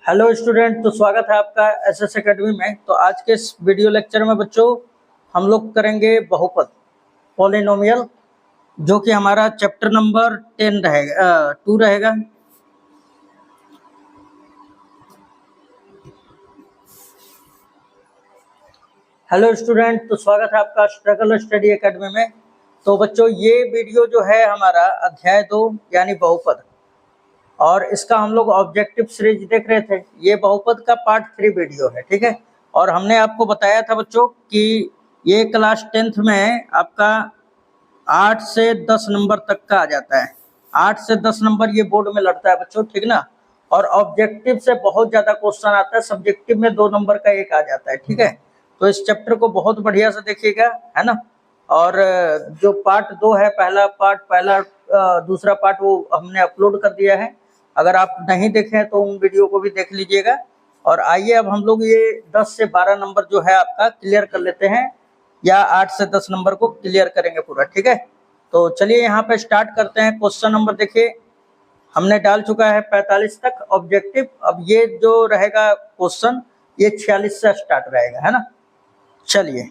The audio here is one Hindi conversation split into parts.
हेलो स्टूडेंट, तो स्वागत है आपका एसएस एकेडमी में। तो आज के इस वीडियो लेक्चर में बच्चों हम लोग करेंगे बहुपद पॉलिनोमियल, जो कि हमारा चैप्टर नंबर 10 रहेगा 2 रहेगा। हेलो स्टूडेंट, तो स्वागत है आपका स्ट्रगल स्टडी एकेडमी में। तो बच्चों ये वीडियो जो है हमारा अध्याय 2 यानी बहुपद, और इसका हम लोग ऑब्जेक्टिव सीरीज देख रहे थे। ये बहुपद का पार्ट 3 वीडियो है, ठीक है। और हमने आपको बताया था बच्चों कि ये क्लास 10th में आपका 8 से 10 नंबर तक का आ जाता है। 8 से 10 नंबर ये बोर्ड में लड़ता है बच्चों, ठीक ना। और ऑब्जेक्टिव से बहुत ज्यादा क्वेश्चन आता है, सब्जेक्टिव में 2 नंबर का एक आ जाता है, ठीक है। तो इस चैप्टर को बहुत बढ़िया से देखिएगा, है ना। और जो पार्ट 2 है, दूसरा पार्ट वो हमने अपलोड कर दिया है। अगर आप नहीं देखें तो उन वीडियो को भी देख लीजिएगा। और आइए अब हम लोग ये 10 से 12 नंबर जो है आपका क्लियर कर लेते हैं, या 8 से 10 नंबर को क्लियर करेंगे पूरा, ठीक है। तो चलिए यहाँ पे स्टार्ट करते हैं। क्वेश्चन नंबर देखिए, हमने डाल चुका है 45 तक ऑब्जेक्टिव। अब ये जो रहेगा क्वेश्चन, ये 46 से स्टार्ट रहेगा, है ना। चलिए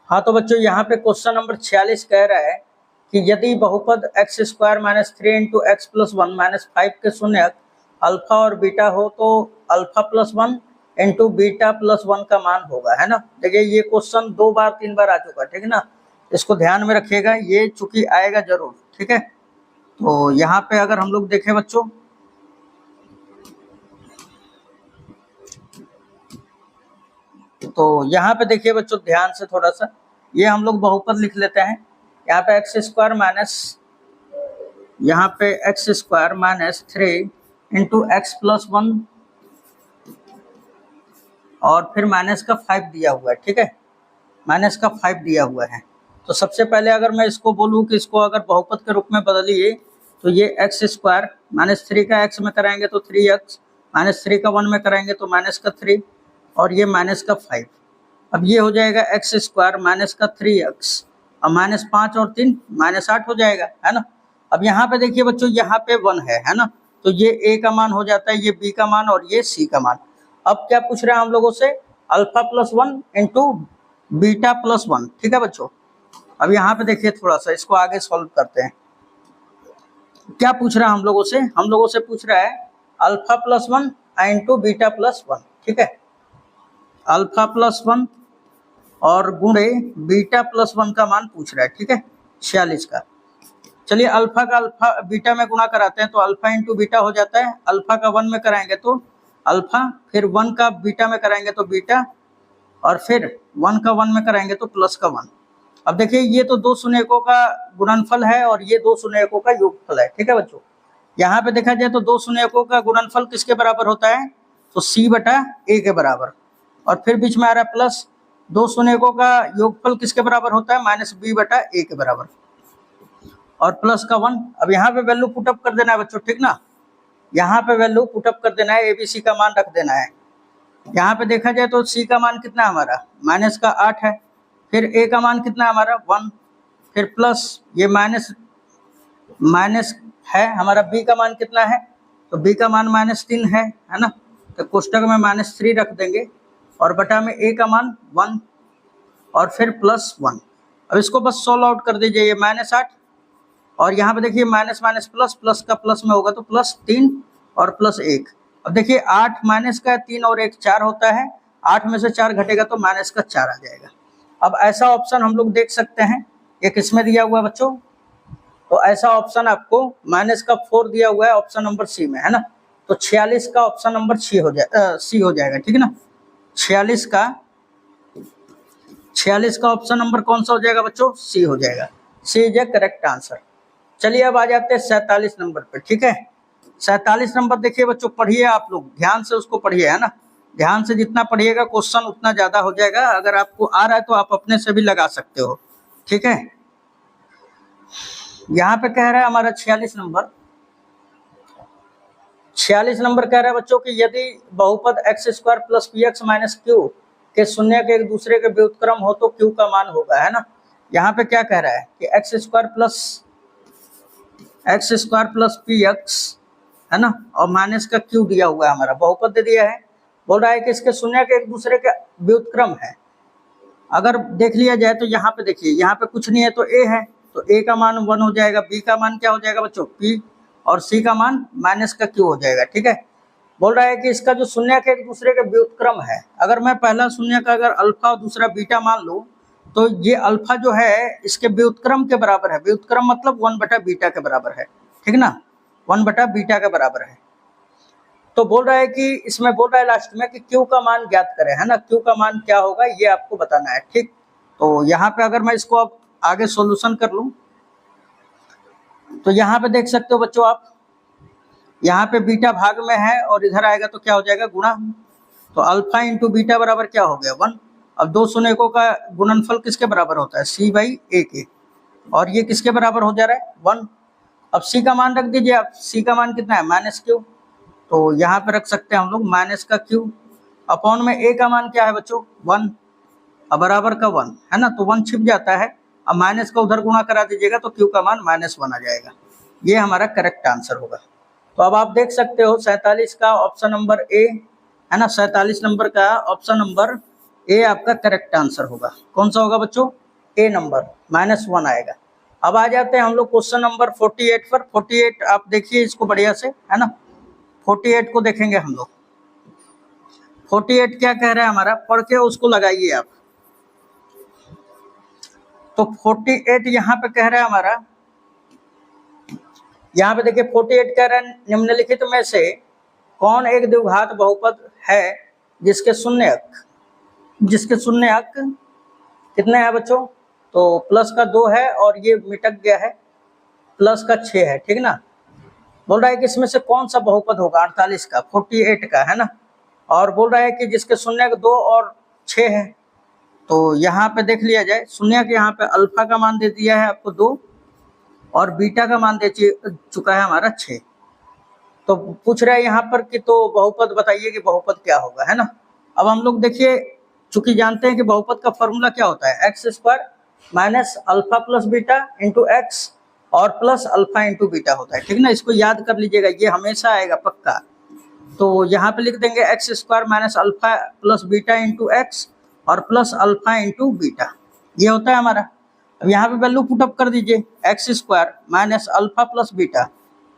हाँ, तो बच्चों यहाँ पे क्वेश्चन नंबर 46 कह रहा है कि यदि बहुपद x square minus 3 into x plus 1 minus 5 के शून्यक अल्फा और बीटा हो, तो alpha plus 1 into beta plus 1 का मान होगा, है ना। देखिए ये क्वेश्चन 2 बार 3 बार आ चुका है, ठीक है ना। इसको ध्यान में रखिएगा, ये चूंकि आएगा जरूर, ठीक है। तो यहाँ पे अगर हम लोग देखें बच्चों, तो यहाँ पे देखिए बच्चों ध्यान से थोड़ा सा, ये हम लोग बहुपद लिख लेते हैं। यहाँ पे x square minus 3 into x plus 1 और फिर माइनस का 5 दिया हुआ है, ठीक है। माइनस का 5 दिया हुआ है। तो सबसे पहले अगर मैं इसको बोलूँ कि इसको अगर बहुपद के रूप में बदलिए, तो ये एक्स स्क्वायर माइनस 3 का एक्स में कराएंगे तो 3x, माइनस 3 का 1 में कराएंगे तो माइनस का 3, और ये माइनस का 5। अब ये हो जाएगा एक्स स्क्वायर माइनस का 3x, और माइनस 5 और 3 माइनस 8 हो जाएगा, है ना। अब यहाँ पे देखिए बच्चों, यहाँ पे 1 है ना। तो ये a का मान हो जाता है, ये b का मान और ये c का मान। अब क्या पूछ रहे हैं हम लोगों से, alpha plus 1 into beta plus 1, ठीक है बच्चों। अब यहाँ पे देखिए थोड़ा सा इसको आगे सॉल्व करते हैं। क्या पूछ रहा है हम लोगों से पूछ रहा है alpha plus 1 into beta plus 1, ठीक है। अल्फा प्लस 1 और गुणे बीटा प्लस 1 का मान पूछ रहा है, ठीक है, 46 का। चलिए अल्फा का अल्फा बीटा में गुणा कराते हैं, तो अल्फा इंटू बीटा हो जाता है। अल्फा का 1 में कराएंगे तो अल्फा, फिर 1 का बीटा में कराएंगे तो बीटा, और फिर 1 का 1 में कराएंगे तो प्लस का 1। अब देखिए ये तो 2 शून्यकों का गुणनफल है और ये 2 शून्यकों का योगफल है, ठीक है बच्चों। यहाँ पे देखा जाए तो 2 शून्यकों का गुणनफल किसके बराबर होता है, तो c बटा a के बराबर, और फिर बीच में आ रहा है प्लस 2 शून्यकों का योगफल किसके बराबर होता है, माइनस b बटा a के बराबर, और प्लस का 1। अब यहाँ पे वैल्यू पुटअप कर देना है बच्चों, ठीक ना। यहाँ पे वैल्यू पुटअप कर देना है, abc का मान रख देना है। यहाँ पे देखा जाए तो c का मान कितना है हमारा, माइनस का 8 है, फिर a का मान कितना है हमारा 1, फिर प्लस ये माइनस है हमारा, b का मान कितना है, तो b का मान -3 है ना। तो कोष्टक में -3 रख देंगे, और बटा में a का मान 1 और फिर प्लस 1। अब इसको बस सोल्व आउट कर दीजिए, ये -8 और यहाँ पे देखिए माइनस माइनस प्लस, प्लस का प्लस में होगा तो +3 और +1। अब देखिए 8 माइनस का 3 और 1 4 होता है, 8 में से 4 घटेगा तो माइनस का 4 आ जाएगा। अब ऐसा ऑप्शन हम लोग देख सकते हैं, ये किसमें दिया हुआ है बच्चों, तो ऐसा ऑप्शन आपको माइनस का 4 दिया हुआ है ऑप्शन नंबर सी में, है ना। तो 46 का ऑप्शन नंबर सी हो जाएगा, ठीक है ना। 46 का 46 का ऑप्शन नंबर कौन सा हो जाएगा बच्चों? सी हो जाएगा। सी इज ए करेक्ट आंसर। चलिए अब आ जाते हैं 47 नंबर पे, ठीक है। 47 नंबर देखिए बच्चों, पढ़िए आप लोग ध्यान से उसको पढ़िए, है ना। ध्यान से जितना पढ़िएगा क्वेश्चन उतना ज्यादा हो जाएगा। अगर आपको आ रहा है तो आप अपने से भी लगा सकते हो, ठीक है। यहाँ पे कह रहा है हमारा 46 नंबर कह रहा है बच्चों कि यदि बहुपद x square plus P x minus Q के शून्य के एक दूसरे के व्युत्क्रम हो तो क्यू का मान होगा, है ना। यहाँ पे क्या कह रहा है कि x square plus P x, है ना, और माइनस का क्यू दिया हुआ है, हमारा बहुपद दे दिया है। बोल रहा है कि इसके शून्य के एक दूसरे के व्युत्क्रम है। अगर देख लिया जाए तो यहाँ पे देखिए, यहाँ पे कुछ नहीं है तो ए है, तो ए का मान 1 हो जाएगा, बी का मान क्या हो जाएगा बच्चों? पी, और सी का मान माइनस का क्यू हो जाएगा, ठीक है। बोल रहा है कि इसका जो शून्य के एक दूसरे के व्युत्क्रम है, अगर मैं पहला शून्य का अगर अल्फा और दूसरा बीटा मान लूं तो ये अल्फा जो है इसके व्युत्क्रम के बराबर है। व्युत्क्रम मतलब 1/बीटा के बराबर है, ठीक ना, 1/बीटा के बराबर है। तो बोल रहा है कि इसमें बोल रहा है लास्ट में कि क्यू का मान ज्ञात करें, है ना। क्यू का मान क्या होगा ये आपको बताना है, ठीक। तो यहाँ पे अगर मैं इसको अब आगे सॉल्यूशन कर लूं तो यहाँ पे देख सकते हो बच्चों आप, यहाँ पे बीटा भाग में है और इधर आएगा तो क्या हो जाएगा? गुणा। तो अल्फा इंटू बीटा बराबर क्या हो गया? 1। अब दो शून्यकों का गुणनफल किसके बराबर होता है? सी बाई ए के, और ये किसके बराबर हो जा रहा है? 1। अब सी का मान रख दीजिए आप, सी का मान कितना है? Minus Q. तो यहाँ पे रख सकते हैं हम लोग माइनस का क्यू अपॉन में ए का मान क्या है बच्चों? 1, अब बराबर का 1, है ना, तो 1 छिप जाता है। अब माइनस का उधर गुणा करा दीजिएगा तो क्यू का मान -1 आ जाएगा। ये हमारा करेक्ट आंसर होगा। तो अब आप देख सकते हो 47 का ऑप्शन नंबर ए, है ना, 47 नंबर का ऑप्शन नंबर ए आपका करेक्ट आंसर होगा। कौन सा होगा बच्चों? ए नंबर, -1 आएगा। अब आ जाते हैं हम लोग क्वेश्चन नंबर 48 पर। 48 आप देखिए इसको बढ़िया से, है ना, 48 को देखेंगे हम लोग। 48 क्या कह रहा है हमारा, पढ़ के उसको लगाइए आप। तो 48 यहाँ पे कह रहा है हमारा, यहाँ पे देखिए 48 कह रहा है निम्नलिखित में से कौन एक द्विघात बहुपद है जिसके शून्य अंक कितने हैं बच्चों? तो प्लस का 2 है और ये मिटक गया है, प्लस का 6 है, ठीक ना। बोल रहा है कि इसमें से कौन सा बहुपद होगा 48 का, 48 का, है ना। और बोल रहा है कि जिसके शून्य 2 और 6 है। तो यहाँ पे देख लिया जाए, शून्य के यहाँ पे अल्फा का मान दे दिया है आपको 2 और बीटा का मान दे चुका है हमारा 6। तो पूछ रहा है यहाँ पर कि तो बहुपद बताइए कि बहुपद क्या होगा, है ना। अब हम लोग देखिए, चूंकि जानते हैं कि बहुपद का फॉर्मूला क्या होता है, x square minus alpha plus beta into x और प्लस अल्फा इंटू बीटा होता है, ठीक ना। इसको याद कर लीजिएगा, ये हमेशा आएगा पक्का। तो यहाँ पे लिख देंगे x square minus alpha plus beta into x और प्लस अल्फा इंटू बीटा, ये होता है हमारा। अब यहाँ पे वैल्यू पुटअप कर दीजिए, x square minus alpha plus beta,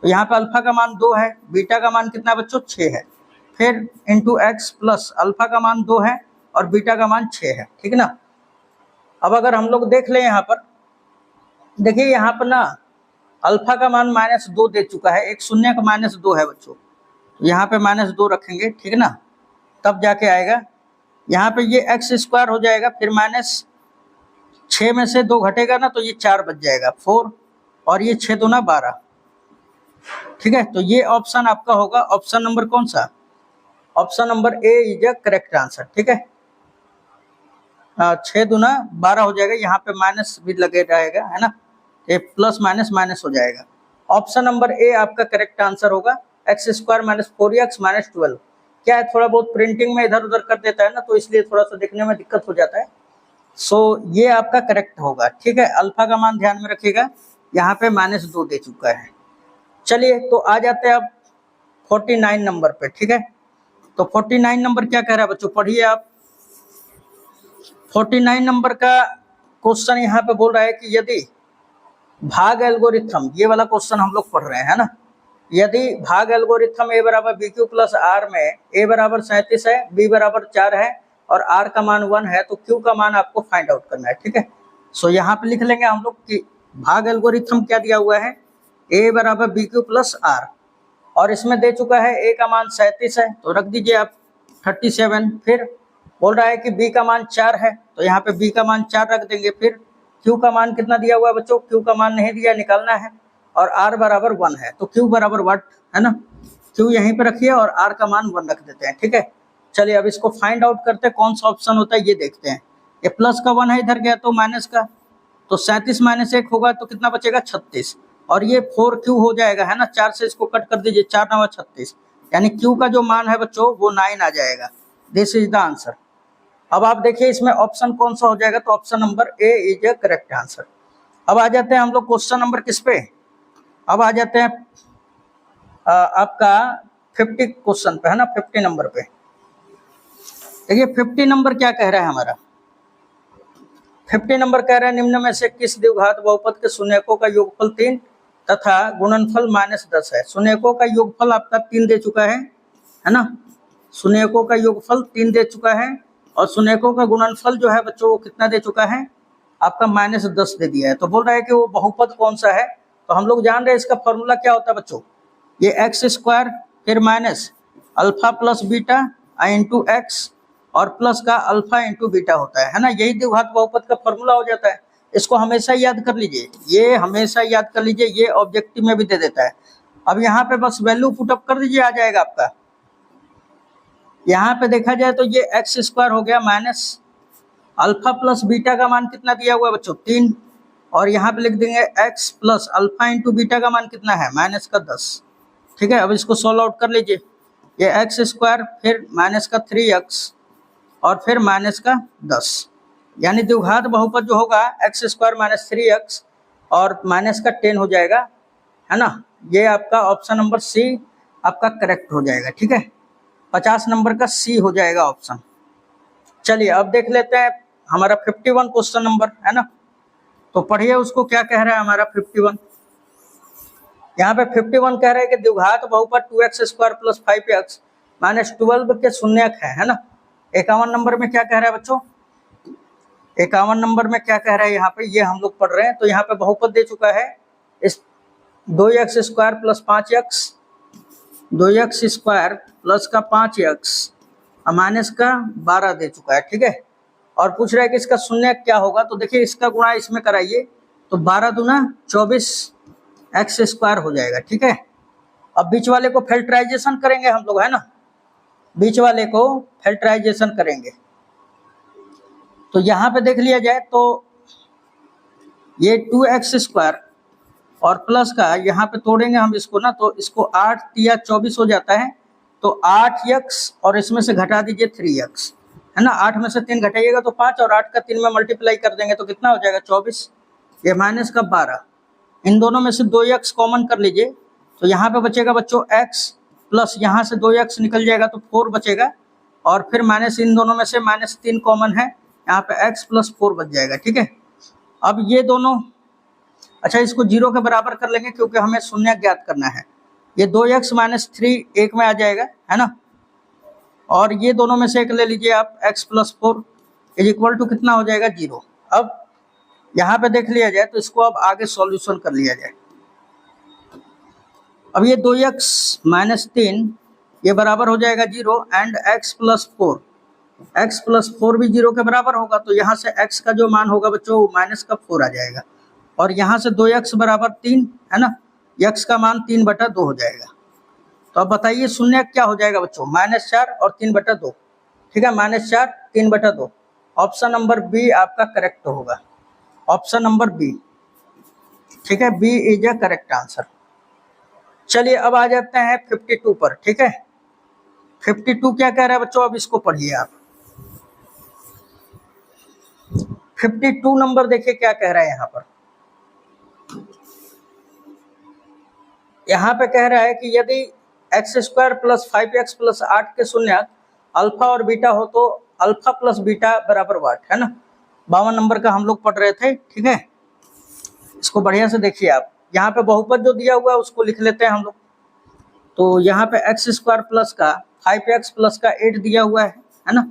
तो यहाँ पे अल्फा का मान 2 है, बीटा का मान कितना बच्चों? 6 है, फिर इंटू एक्स प्लस अल्फा का मान 2 है और बीटा का मान 6 है, ठीक ना। अब अगर हम लोग देख लें यहाँ पर, देखिए यहाँ पर ना अल्फा का मान -2 दे चुका है, एक शून्य का -2 है बच्चों, तो यहाँ पे -2 रखेंगे, ठीक ना, तब जाके आएगा। यहाँ पे ये एक्स स्क्वायर हो जाएगा, फिर -6 में से 2 घटेगा ना तो ये 4 बच जाएगा, 4, और ये 6 दूना 12, ठीक है। तो ये ऑप्शन आपका होगा ऑप्शन नंबर कौन सा? Option number A is the correct answer, ठीक है। 6 दूना 12 हो जाएगा, यहाँ पे माइनस भी लगे रहेगा, है ना, ये प्लस माइनस माइनस हो जाएगा। ऑप्शन नंबर ए आपका करेक्ट आंसर होगा। X square minus 4x minus 12, क्या है थोड़ा बहुत प्रिंटिंग में इधर उधर कर देता है ना, तो इसलिए थोड़ा सा देखने में दिक्कत हो जाता है। सो ये आपका करेक्ट होगा, ठीक है। अल्फा का मान ध्यान में रखिएगा, यहाँ पे -2 दे चुका है। चलिए तो आ जाते हैं अब 49 नंबर पे, ठीक है। तो 49 नंबर क्या कह रहा है बच्चों, पढ़िए आप। 49 नंबर का क्वेश्चन यहाँ पे बोल रहा है कि यदि भाग एल्गोरिथम, ये वाला क्वेश्चन हम लोग पढ़ रहे हैं, है ना। यदि भाग एल्गोरिथम a बराबर बी क्यू प्लस आर में a बराबर 37 है, b बराबर 4 है और r का मान 1 है, तो q का मान आपको फाइंड आउट करना है, ठीक है। सो यहाँ पे लिख लेंगे हम लोग कि भाग एल्गोरिथम क्या दिया हुआ है, a बराबर बी क्यू प्लस आर, और इसमें दे चुका है a का मान 37 है, तो रख दीजिए आप 37, फिर बोल रहा है कि b का मान 4 है, तो यहाँ पे b का मान 4 रख देंगे। फिर q का मान कितना दिया हुआ है बच्चों, q का मान नहीं दिया, निकालना है, और r बराबर 1 है, तो q बराबर 1 है ना, q यहीं पे रखिए और r का मान 1 रख देते हैं, ठीक है। चलिए अब इसको फाइंड आउट करते हैं, कौन सा ऑप्शन होता है ये देखते हैं। ये प्लस का 1 है, इधर गया तो माइनस का, तो 37 माइनस 1 होगा तो कितना बचेगा 36, और ये 4q हो जाएगा, है ना, 4 से इसको कट कर दीजिए, 4 9 36, यानी q का जो मान है बच्चों वो 9 आ जाएगा। This is the answer. अब आप देखिए इसमें ऑप्शन कौन सा हो जाएगा, तो option number A is a correct answer. अब आ जाते हैं हम लोग क्वेश्चन नंबर किस पे, अब आ जाते हैं आपका 50 क्वेश्चन पे, है ना, 50 नंबर पे। देखिए 50 नंबर क्या कह रहा है हमारा, 50 नंबर कह रहा है निम्न में से किस द्विघात बहुपद के शून्यकों का योगफल 3 तथा गुणनफल -10 है। शून्यकों का योगफल आपका 3 दे चुका है ना, शून्यकों का योगफल 3 दे चुका है, और शून्यकों का गुणनफल जो है बच्चों वो कितना दे चुका है, आपका -10 दे दिया है। तो बोल रहा है कि वो बहुपद कौन सा है, तो हम लोग जान रहे हैं इसका फॉर्मूला क्या होता है बच्चों, ये x² फिर minus alpha plus beta into x और प्लस का अल्फा इंटू बीटा होता है ना, यही द्विघात बहुपद का फॉर्मूला हो जाता है। इसको हमेशा याद कर लीजिए, ये हमेशा याद कर लीजिए, ये ऑब्जेक्टिव में भी दे देता है। अब यहाँ पे बस वैल्यू पुटअप कर दीजिए, आ जाएगा आपका। यहाँ पे देखा जाए तो ये x² हो गया माइनस अल्फा प्लस बीटा का मान कितना दिया हुआ है बच्चों 3, और यहाँ पे लिख देंगे x plus alpha into beta का मान कितना है -10, ठीक है। अब इसको सोल्व आउट कर लीजिए, ये x² फिर माइनस का 3x और फिर माइनस का 10, यानी द्विघात बहुपद जो होगा x² माइनस 3x और माइनस का 10 हो जाएगा, है ना। ये आपका ऑप्शन नंबर सी आपका करेक्ट हो जाएगा, ठीक है। 50 नंबर का सी हो जाएगा ऑप्शन। चलिए अब देख लेते हैं हमारा 51 क्वेश्चन नंबर, है ना, तो पढ़िए उसको क्या कह रहा है हमारा 51। यहाँ पे 51 कह रहा है कि द्विघात बहुपद 2x² प्लस 5x माइनस 12 के शून्यक है ना। 51 नंबर में क्या कह रहा है बच्चों, 51 नंबर में क्या कह रहा है यहाँ पे, ये हम लोग पढ़ रहे हैं। तो यहाँ पे बहुपद दे चुका है इस 2x² plus 5x, 2x² plus का 5x माइनस का 12 दे चुका है, ठीक है। और पूछ रहा है कि इसका शून्य क्या होगा, तो देखिए इसका गुणा इसमें कराइए, तो 12 दूना 24x² हो जाएगा, ठीक है। अब बीच वाले को फैक्टराइजेशन करेंगे हम लोग, है ना, बीच वाले को फैक्टराइजेशन करेंगे। तो यहाँ पे देख लिया जाए तो ये 2x² और प्लस का यहाँ पे तोड़ेंगे हम इसको ना, तो इसको 8 या 24 हो जाता है, तो 8x और इसमें से घटा दीजिए 3x, है ना। 8 में से 3 घटाइएगा तो 5, और 8 का 3 में मल्टीप्लाई कर देंगे तो कितना हो जाएगा 24, ये माइनस का 12। इन दोनों में से 2x कॉमन कर लीजिए, तो यहाँ पे बचेगा बच्चों x प्लस यहाँ से 2x निकल जाएगा तो 4 बचेगा, और फिर माइनस इन दोनों में से -3 कॉमन है, यहाँ पे x प्लस 4 बच जाएगा, ठीक है। अब ये दोनों, अच्छा इसको 0 के बराबर कर लेंगे क्योंकि हमें शून्य ज्ञात करना है। ये 2x माइनस 3 एक में आ जाएगा, है ना, और ये दोनों में से एक ले लीजिए आप, x plus 4 is equal to कितना हो जाएगा 0। अब यहाँ पे देख लिया जाए तो इसको अब आगे सॉल्यूशन कर लिया जाए। अब ये 2x माइनस 3 ये बराबर हो जाएगा 0 and x plus 4, x plus 4 भी 0 के बराबर होगा, तो यहाँ से x का जो मान होगा बच्चों वो माइनस का 4 आ जाएगा, और यहाँ से 2x बराबर 3, है ना, x का मान 3/2 हो जाएगा। तो अब बताइए शून्य क्या हो जाएगा बच्चों, -4 और 3/2, ठीक है, -4 3/2। ऑप्शन नंबर बी आपका करेक्ट होगा, ऑप्शन नंबर बी, ठीक है, B is a correct answer. चलिए अब आ जाते हैं 52 पर, ठीक है। 52 क्या कह रहा है बच्चों, अब इसको पढ़िए आप। 52 नंबर देखिए क्या कह रहा है यहाँ पर, यहाँ पे कह रहा है कि यदि x² प्लस 5x प्लस 8 के शून्यक अल्फा और बीटा हो तो अल्फा प्लस बीटा बराबर वाट, है ना। 52 नंबर का हम लोग पढ़ रहे थे, ठीक है। इसको बढ़िया से देखिए आप, यहाँ पे बहुपद जो दिया हुआ है उसको लिख लेते हैं हम लोग। तो यहाँ पे x² प्लस का 5x प्लस का 8 दिया हुआ है ना।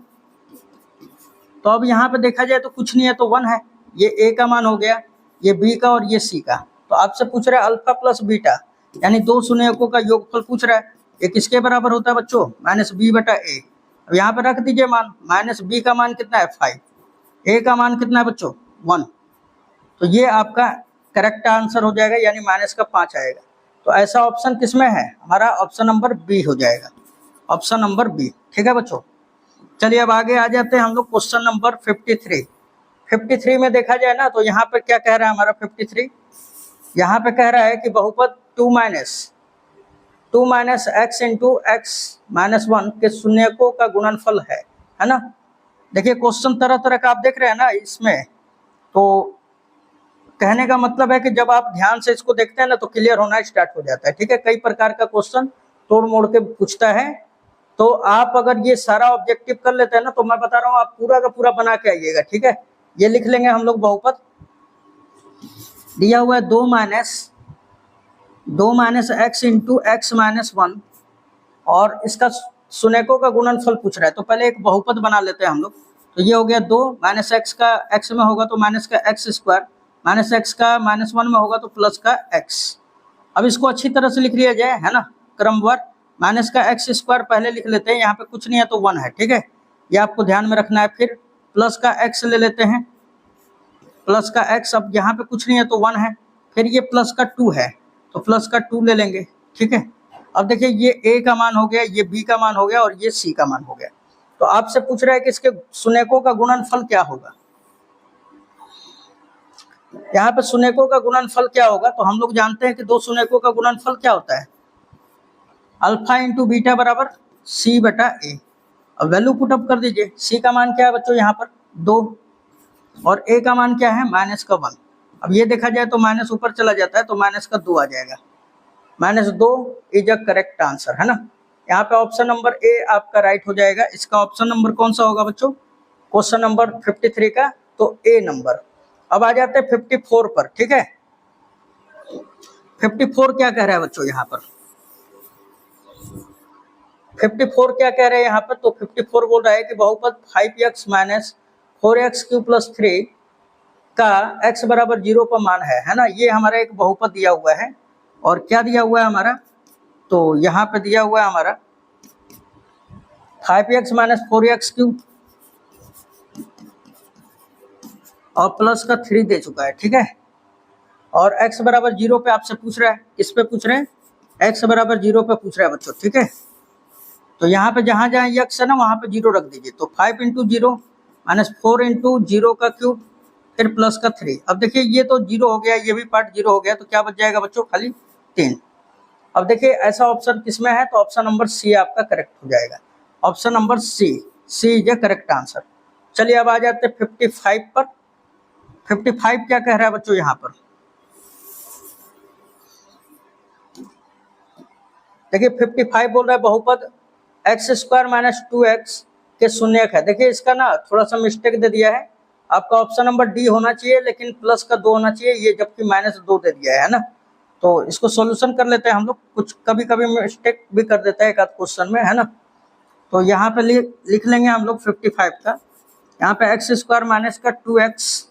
तो अब यहाँ पे देखा जाए तो कुछ नहीं है, तो 1 है, ये a का मान हो गया, ये b का और ये c का। तो आपसे पूछ रहा है अल्फा प्लस बीटा, यानी दो शून्यकों का योगफल पूछ रहा है, ये किसके बराबर होता है बच्चों, -b/a। अब यहाँ पे रख दीजिए मान, माइनस बी का मान कितना है 5, ए का मान कितना है बच्चों 1, तो ये आपका करेक्ट आंसर हो जाएगा, यानी माइनस का 5 आएगा। तो ऐसा ऑप्शन किसमें है हमारा, ऑप्शन नंबर बी हो जाएगा, ऑप्शन नंबर बी। ठीक है बच्चों, चलिए अब आगे आ जाते हैं हम लोग क्वेश्चन नंबर 53। 53 में देखा जाए ना तो यहाँ पर क्या कह रहा है हमारा 53, यहाँ पे कह रहा है कि बहुपद 2 minus x into x minus 1 के शून्यकों का गुणनफल है ना। देखिए क्वेश्चन तरह तरह का आप देख रहे हैं ना इसमें, तो कहने का मतलब है कि जब आप ध्यान से इसको देखते हैं ना तो क्लियर होना स्टार्ट हो जाता है। ठीक है, कई प्रकार का क्वेश्चन तोड़ मोड़ के पूछता है, तो आप अगर ये सारा ऑब्जेक्टिव कर लेते हैं ना तो मैं बता रहा हूँ आप पूरा का पूरा बना के आइएगा। ठीक है, ये लिख लेंगे हम लोग, बहुपद दिया हुआ है 2 minus x into x minus 1 और इसका शून्यकों का गुणनफल पूछ रहा है, तो पहले एक बहुपद बना लेते हैं हम लोग। तो ये हो गया 2 माइनस एक्स का एक्स में होगा तो माइनस का एक्स स्क्वायर, माइनस एक्स का माइनस 1 में होगा तो प्लस का एक्स। अब इसको अच्छी तरह से लिख लिया जाए, है ना, क्रमवार। माइनस का एक्स स्क्वायर पहले लिख लेते हैं, यहाँ पे कुछ नहीं है तो 1 है। ठीक है, ये आपको ध्यान में रखना है। फिर प्लस का एक्स ले लेते हैं, प्लस का एक्स, अब यहाँ पे कुछ नहीं है तो 1 है। फिर ये प्लस का 2 है तो प्लस का 2 ले लेंगे। ठीक है, अब देखिए ये ए का मान हो गया, ये बी का मान हो गया और ये सी का मान हो गया। तो आपसे पूछ रहा है कि इसके शून्यकों का गुणनफल क्या होगा। यहाँ पे शून्यकों का गुणनफल क्या होगा, तो हम लोग जानते हैं कि दो शून्यकों का गुणनफल क्या होता है, अल्फा इंटू बीटा बराबर सी बटा ए। अब वैल्यू पुटअप कर दीजिए, सी का मान क्या है बच्चों यहाँ पर 2 और ए का मान क्या है माइनस का 1। अब ये देखा जाए तो माइनस ऊपर चला जाता है तो माइनस का 2 आ जाएगा, -2 इज अ करेक्ट आंसर, है ना। यहाँ पे ऑप्शन नंबर ए आपका राइट हो जाएगा। इसका ऑप्शन नंबर कौन सा होगा बच्चों, क्वेश्चन नंबर 53 का, तो ए नंबर। अब आ जाते हैं 54 पर। ठीक है, 54 क्या कह रहा है बच्चों यहाँ पर, 54 क्या कह रहे हैं यहाँ पर, तो 54 बोल रहा है कि बहुपद 5x minus 4x Q plus 3 का x बराबर 0 पर मान है ना। ये हमारा एक बहुपद दिया हुआ है और क्या दिया हुआ है हमारा, तो यहाँ पे दिया हुआ है हमारा 5x माइनस 4x क्यू और प्लस का 3 दे चुका है। ठीक है, और x बराबर 0 पे आपसे पूछ रहा है, किस पे पूछ रहे हैं, x बराबर 0 पे पूछ रहा है बच्चों। ठीक है, तो यहाँ पे जहाँ जहाँ x है ना वहाँ पे 0 रख दीजिए। तो 5 इंटू 0 माइनस 4 इंटू 0 का क्यूब फिर प्लस का 3। अब देखिए ये तो 0 हो गया, ये भी पार्ट 0 हो गया, तो क्या बच जाएगा बच्चों, खाली 3। अब देखिए ऐसा ऑप्शन किसमें है, तो ऑप्शन नंबर सी आपका करेक्ट हो जाएगा, option number C is a correct answer. चलिए अब आ जाते हैं 55 पर। 55 क्या कह रहा है बच्चों यहाँ पर, देखिए 55 बोल रहा है बहुपद एक्स स्क्वायर माइनस 2x के शून्यक है। देखिए इसका ना थोड़ा सा मिस्टेक दे दिया है, आपका ऑप्शन नंबर डी होना चाहिए लेकिन प्लस का 2 होना चाहिए, ये जबकि -2 दे दिया है ना। तो इसको सॉल्यूशन कर लेते हैं हम लोग, कुछ कभी कभी मिस्टेक भी कर देता है एक आध क्वेश्चन में, है ना। तो यहाँ पे लिख लेंगे हम लोग 55 का, यहाँ पे एक्स स्क्वायर माइनस का 2x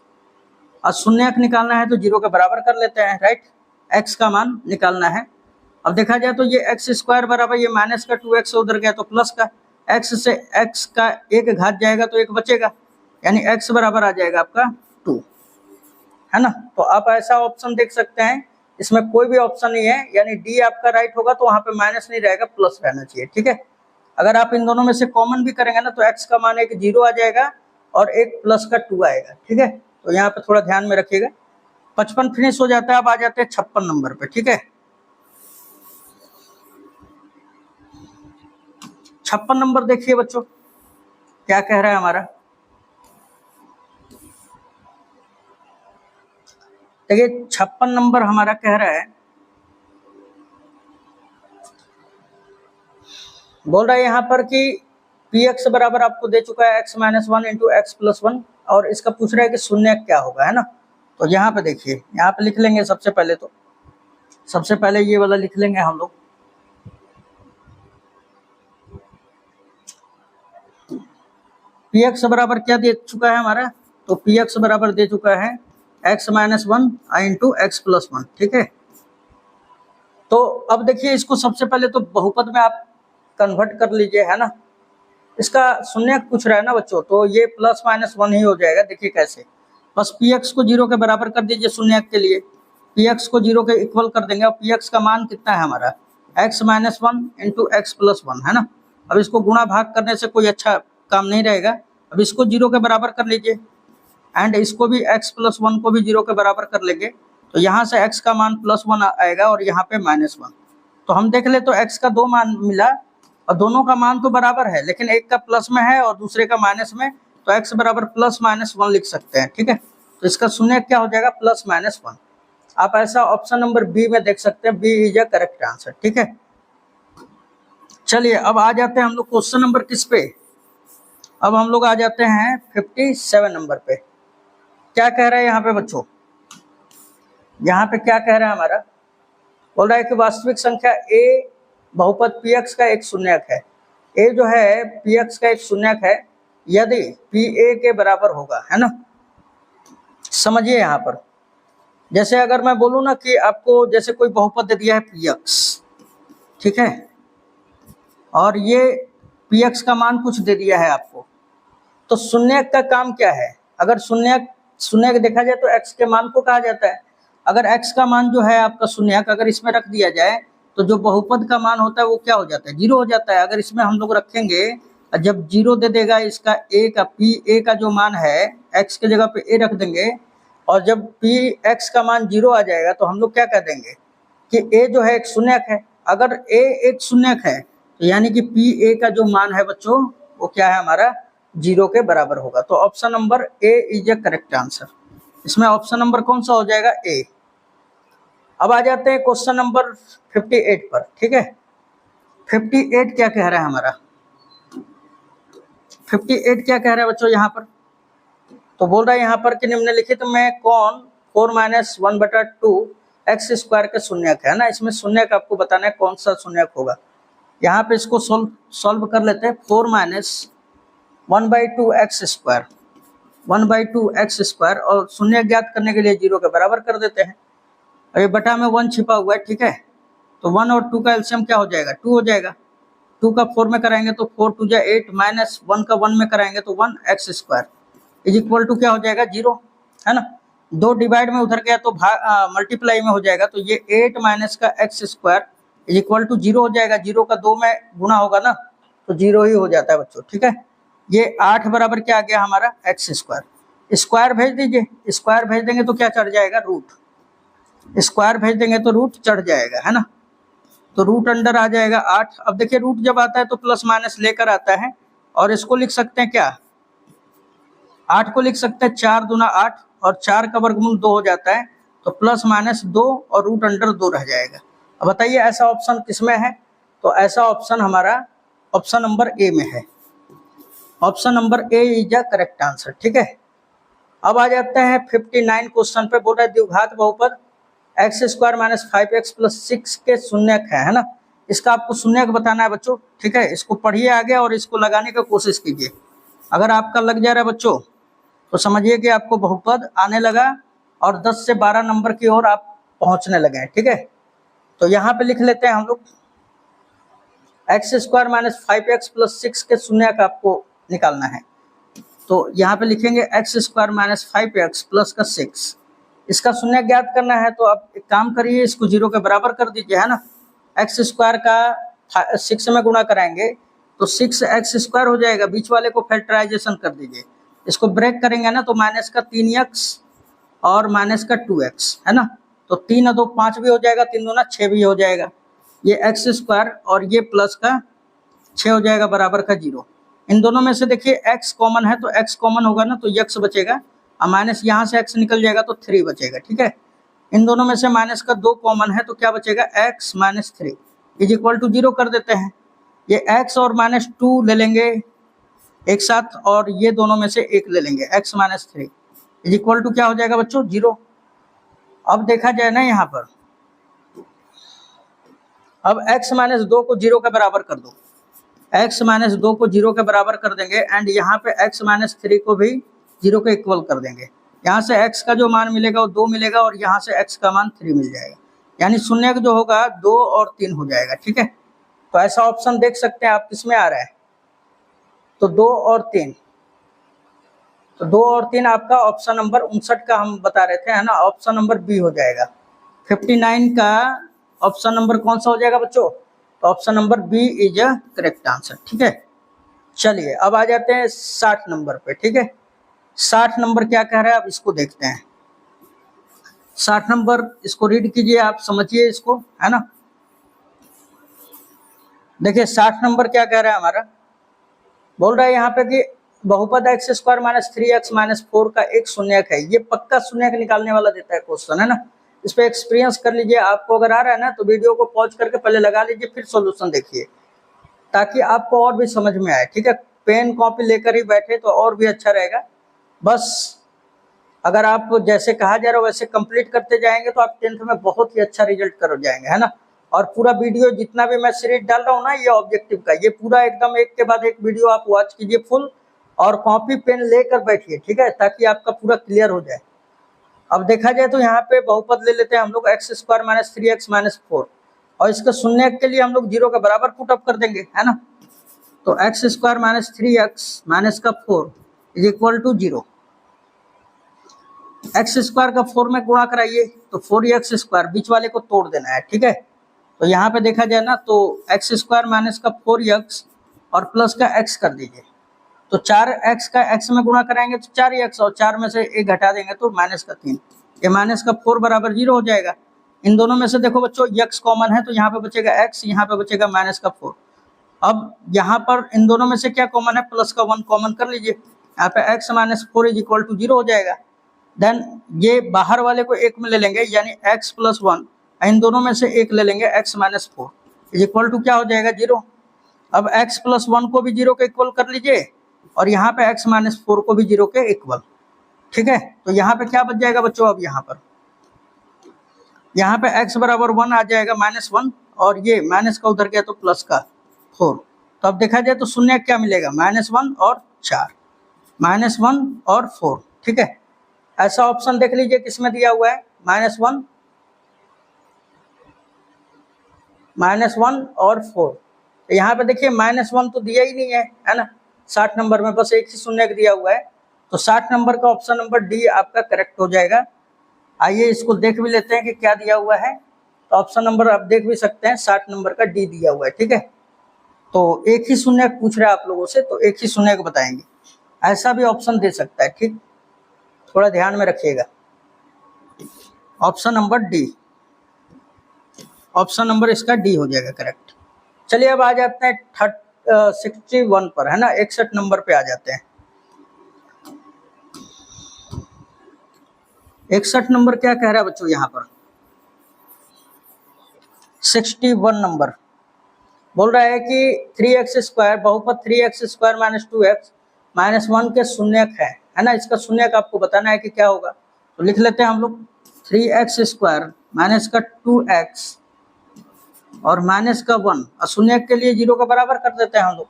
और शून्यक निकालना है तो 0 के बराबर कर लेते हैं, राइट, x का मान निकालना है। अब देखा जाए तो ये एक्स स्क्वायर बराबर ये माइनस का 2x उधर गया तो प्लस का, x से x का एक घात जाएगा तो एक बचेगा, यानी x बराबर आ जाएगा आपका 2, है ना। तो आप ऐसा ऑप्शन देख सकते हैं, इसमें कोई भी ऑप्शन नहीं है, यानी डी आपका राइट होगा, तो वहाँ पे माइनस नहीं रहेगा, प्लस रहना चाहिए। ठीक है, अगर आप इन दोनों में से कॉमन भी करेंगे ना तो x का मान एक 0 आ जाएगा और एक प्लस का 2 आएगा। ठीक है, तो यहाँ पे थोड़ा ध्यान में रखिएगा। 55 फिनिश हो जाता है, अब आ जाते हैं 56 नंबर पे। ठीक है, 56 नंबर देखिए बच्चों क्या कह रहा है हमारा, देखिए 56 नंबर हमारा कह रहा है, बोल रहा है यहाँ पर कि px बराबर आपको दे चुका है x minus 1 into x plus 1 और इसका पूछ रहा है कि शून्य क्या होगा, है ना। तो यहाँ पे देखिए, यहाँ पे लिख लेंगे सबसे पहले, तो सबसे पहले ये वाला लिख लेंगे हम लोग, px बराबर क्या दे चुका है हमारा, तो px बराबर दे चुका है x minus 1 into x plus 1। ठीक है, तो अब देखिए इसको सबसे पहले तो बहुपद में आप कन्वर्ट कर लीजिए, है ना। इसका शून्य पूछ रहा है ना बच्चों, तो ये प्लस माइनस वन ही हो जाएगा। देखिए कैसे, बस पी एक्स को जीरो के बराबर कर दीजिए शून्य के लिए, पी एक्स को जीरो के इक्वल कर देंगे। और पी एक्स का मान कितना है हमारा, x minus one into x plus one, है ना। अब इसको गुणा भाग करने से कोई अच्छा काम नहीं रहेगा। अब इसको जीरो के बराबर कर लीजिए एंड इसको भी एक्स प्लस वन को भी जीरो के बराबर कर लेंगे। तो यहाँ से एक्स का मान प्लस वन आएगा और यहाँ पे माइनस वन। तो हम देख ले तो एक्स का दो मान मिला और दोनों का मान तो बराबर है, लेकिन एक का प्लस में है और दूसरे का माइनस में, तो एक्स बराबर प्लस माइनस वन लिख सकते हैं। ठीक है, तो इसका शून्य क्या हो जाएगा, प्लस माइनस वन। आप ऐसा ऑप्शन नंबर बी में देख सकते हैं, B is a correct answer. ठीक है, चलिए अब आ जाते हैं हम लोग क्वेश्चन नंबर किस पे, अब हम लोग आ जाते हैं 57 नंबर पे। क्या कह रहा है यहाँ पे बच्चों, यहाँ पे क्या कह रहा है हमारा, बोल रहा है कि वास्तविक संख्या a बहुपद px का एक शून्यक है। a जो है px का एक शून्यक है यदि pa के बराबर होगा, है ना। समझिए यहाँ पर, जैसे अगर मैं बोलूँ ना कि आपको जैसे कोई बहुपद दे दिया है px, ठीक है, और ये px का मान कुछ दे दिया है आपको, तो शून्यक का काम क्या है। अगर शून्यक देखा जाए तो x के मान को कहा जाता है। अगर x का मान जो है आपका शून्यक अगर इसमें रख दिया जाए तो जो बहुपद का मान होता है वो क्या हो जाता है, जीरो हो जाता है। अगर इसमें हम लोग रखेंगे, जब जीरो दे देगा इसका a का, पी ए का जो मान है x के जगह पे a रख देंगे, और जब पी एक्स का मान जीरो आ जाएगा तो हम लोग क्या कह देंगे कि a जो है एक शून्यक है। अगर a एक शून्यक है तो यानी कि पी ए का जो मान है बच्चों वो क्या है हमारा, जीरो के बराबर होगा। तो option number A is a correct answer. इसमें ऑप्शन नंबर कौन सा हो जाएगा, ए। अब आ जाते हैं क्वेश्चन नंबर 58 पर। ठीक है, 58 क्या कह रहा है हमारा, 58 क्या कह रहा है बच्चों यहाँ पर, तो बोल रहा है यहाँ पर कि निम्नलिखित में कौन 4 माइनस 1/2 एक्स स्क्वायर के शून्यक है ना। इसमें शून्यक आपको बताना है कौन सा शून्यक होगा। यहाँ पे इसको सॉल्व कर लेते हैं। 4 minus 1/2 x square, 1/2 x square, और शून्य ज्ञात करने के लिए जीरो के बराबर कर देते हैं। और ये बटा में 1 छिपा हुआ है। ठीक है, तो 1 और 2 का एलसीएम क्या हो जाएगा, 2 हो जाएगा। 2 का 4 में कराएंगे तो 4 2 जा 8, माइनस 1 का 1 में कराएंगे तो 1 x square is equal to क्या हो जाएगा, जीरो, है ना। 2 डिवाइड में उधर गया तो मल्टीप्लाई में हो जाएगा, तो ये 8 माइनस का x square is equal to zero हो जाएगा। जीरो का 2 में गुना होगा ना तो जीरो ही हो जाता है बच्चों। ठीक है, ये 8 बराबर क्या आ गया हमारा, एक्स स्क्वायर। स्क्वायर भेज दीजिए, स्क्वायर भेज देंगे तो क्या चढ़ जाएगा, रूट। स्क्वायर भेज देंगे तो रूट चढ़ जाएगा, है ना। तो रूट अंडर आ जाएगा 8। अब देखिए रूट जब आता है तो प्लस माइनस लेकर आता है, और इसको लिख सकते हैं क्या, 8 को लिख सकते हैं 4 दूना 8, और 4 का वर्गमूल 2 हो जाता है, तो प्लस माइनस 2 और रूट अंडर 2 रह जाएगा। अब बताइए ऐसा ऑप्शन किसमें है, तो ऐसा ऑप्शन हमारा ऑप्शन नंबर ए में है। Option number A is the correct answer. ठीक है, अब आ जाते हैं 59 क्वेश्चन पे। बोल रहा है द्विघात बहुपद x square minus 5x plus 6 के शून्यक है ना। इसका आपको शून्यक बताना है बच्चों। ठीक है, इसको पढ़िए आगे और इसको लगाने की कोशिश कीजिए। अगर आपका लग जा रहा है बच्चों तो समझिए कि आपको बहुपद आने लगा और 10 से 12 नंबर की ओर आप पहुंचने लगे हैं। ठीक है, तो यहाँ पे लिख लेते हैं हम लोग, x square minus 5x plus 6 के शून्यक आपको निकालना है। तो यहाँ पे लिखेंगे x square minus 5x plus का 6, इसका शून्य ज्ञात करना है। तो आप एक काम करिए, इसको जीरो के बराबर कर दीजिए, है ना। एक्स स्क्वायर का 6 में गुणा कराएंगे तो 6 एक्स स्क्वायर हो जाएगा। बीच वाले को फैक्टराइजेशन कर दीजिए, इसको ब्रेक करेंगे ना तो माइनस का 3x और माइनस का 2x, है ना। तो 3 और 2 5 भी हो जाएगा, 3 दूना 6 भी हो जाएगा। ये एक्स स्क्वायर और ये प्लस का 6 हो जाएगा बराबर का 0। इन दोनों में से देखिए x कॉमन है, तो x कॉमन होगा ना तो x बचेगा, और माइनस यहाँ से x निकल जाएगा तो 3 बचेगा। ठीक है, इन दोनों में से माइनस का 2 कॉमन है तो क्या बचेगा, x minus 3 is equal to 0 कर देते हैं। ये x और माइनस 2 ले लेंगे एक साथ, और ये दोनों में से एक ले लेंगे, x minus 3 is equal to क्या हो जाएगा बच्चों, 0। अब देखा जाए ना यहाँ पर, अब x माइनस 2 को 0 के बराबर कर दो, x माइनस 2 को 0 के बराबर कर देंगे, एंड यहाँ पे x माइनस 3 को भी 0 के इक्वल कर देंगे। यहाँ से x का जो मान मिलेगा वो 2 मिलेगा, और यहाँ से x का मान 3 मिल जाएगा, यानी शून्य जो होगा 2 और 3 हो जाएगा। ठीक है, तो ऐसा ऑप्शन देख सकते हैं आप, किसमें आ रहा है, तो 2 और 3, तो 2 और 3 आपका ऑप्शन नंबर 59 का हम बता रहे थे, है ना, ऑप्शन नंबर बी हो जाएगा। 59 का ऑप्शन नंबर कौन सा हो जाएगा बच्चों? तो option number B is a correct answer. ठीक है, चलिए अब आ जाते हैं 60 नंबर पे। ठीक है, 60 नंबर क्या कह रहा है, अब इसको देखते हैं। 60 नंबर इसको रीड कीजिए, आप समझिए इसको, है ना। देखिए 60 नंबर क्या कह रहा है हमारा, बोल रहा है यहाँ पे कि बहुपद x square minus 3x minus 4 का एक शून्यक है। ये पक्का शून्यक निकालने वाला देता है क्वेश्चन, है ना। इस पे एक्सपीरियंस कर लीजिए, आपको अगर आ रहा है ना तो वीडियो को पॉज करके पहले लगा लीजिए, फिर सॉल्यूशन देखिए, ताकि आपको और भी समझ में आए। ठीक है, पेन कॉपी लेकर ही बैठे तो और भी अच्छा रहेगा। बस अगर आप जैसे कहा जा रहा है वैसे कंप्लीट करते जाएंगे तो आप 10th में बहुत ही अच्छा रिजल्ट कर जाएंगे, है ना। और पूरा वीडियो जितना भी मैं सीरीज डाल रहा हूँ ना, ये ऑब्जेक्टिव का, ये पूरा एकदम एक के बाद एक वीडियो आप वॉच कीजिए फुल, और कॉपी पेन लेकर बैठिए। ठीक है, ताकि आपका पूरा क्लियर हो जाए। अब देखा जाए तो यहाँ पे बहुपद ले लेते हैं हम लोग x square minus 3x minus 4, और इसका शून्य के लिए हम लोग 0 के बराबर पुट अप कर देंगे, है ना। तो x square minus 3x minus का 4 is equal to 0। X square का 4 में गुणा कराइए तो 4x स्क्वायर, बीच वाले को तोड़ देना है। ठीक है, तो यहाँ पे देखा जाए ना तो एक्स स्क्वायर माइनस का 4x और प्लस का x कर दीजिए, तो 4x का x में गुणा कराएंगे तो 4x, और 4 में से 1 घटा देंगे तो माइनस का 3, ये माइनस का 4 बराबर 0 हो जाएगा। इन दोनों में से देखो बच्चों x कॉमन है, तो यहाँ पे बचेगा x, यहाँ पे बचेगा माइनस का 4। अब यहाँ पर इन दोनों में से क्या कॉमन है, प्लस का 1 कॉमन कर लीजिए, यहाँ पे x minus 4 is equal to 0 हो जाएगा। देन ये बाहर वाले को 1 में ले लेंगे, यानी x प्लस 1, इन दोनों में से 1 ले लेंगे, x minus 4 is equal to क्या हो जाएगा, 0। अब x प्लस 1 को भी 0 के इक्वल कर लीजिए, और यहाँ पे x माइनस 4 को भी 0 के इक्वल। ठीक है, तो यहाँ पे क्या बच जाएगा बच्चों, अब यहाँ पे x बराबर 1 आ जाएगा, -1, और ये माइनस का उधर गया तो प्लस का 4। तो अब देखा जाए तो शून्य क्या मिलेगा, -1 और 4, -1 और 4। ठीक है, ऐसा ऑप्शन देख लीजिए किसमें दिया हुआ है, -1 और 4। तो यहाँ पे देखिए -1 तो दिया ही नहीं है ना, 60 नंबर में बस एक ही शून्य दिया हुआ है। तो 60 नंबर का ऑप्शन नंबर डी आपका करेक्ट हो जाएगा। आइए इसको देख भी लेते हैं कि क्या दिया हुआ है। तो ऑप्शन नंबर आप देख भी सकते हैं, 60 नंबर का डी दिया हुआ है। ठीक है, तो एक ही शून्य पूछ रहे हैं आप लोगों से, तो एक ही शून्य को बताएंगे, ऐसा भी ऑप्शन दे सकता है। ठीक, थोड़ा ध्यान में रखिएगा। Option number D, option number इसका डी हो जाएगा करेक्ट। चलिए अब आ जाते हैं 61 पर, है ना, 61 नंबर पे आ जाते हैं। 61 नंबर क्या कह रहा है बच्चों, यहाँ पर 61 नंबर बोल रहा है कि 3x स्क्वायर बहुपद 3x square minus 2x minus 1 के शून्यक है ना। इसका शून्यक आपको बताना है कि क्या होगा। तो लिख लेते हैं हम लोग 3x स्क्वायर माइनस का 2x और माइनस का 1, और शून्यक के लिए 0 का बराबर कर देते हैं हम लोग।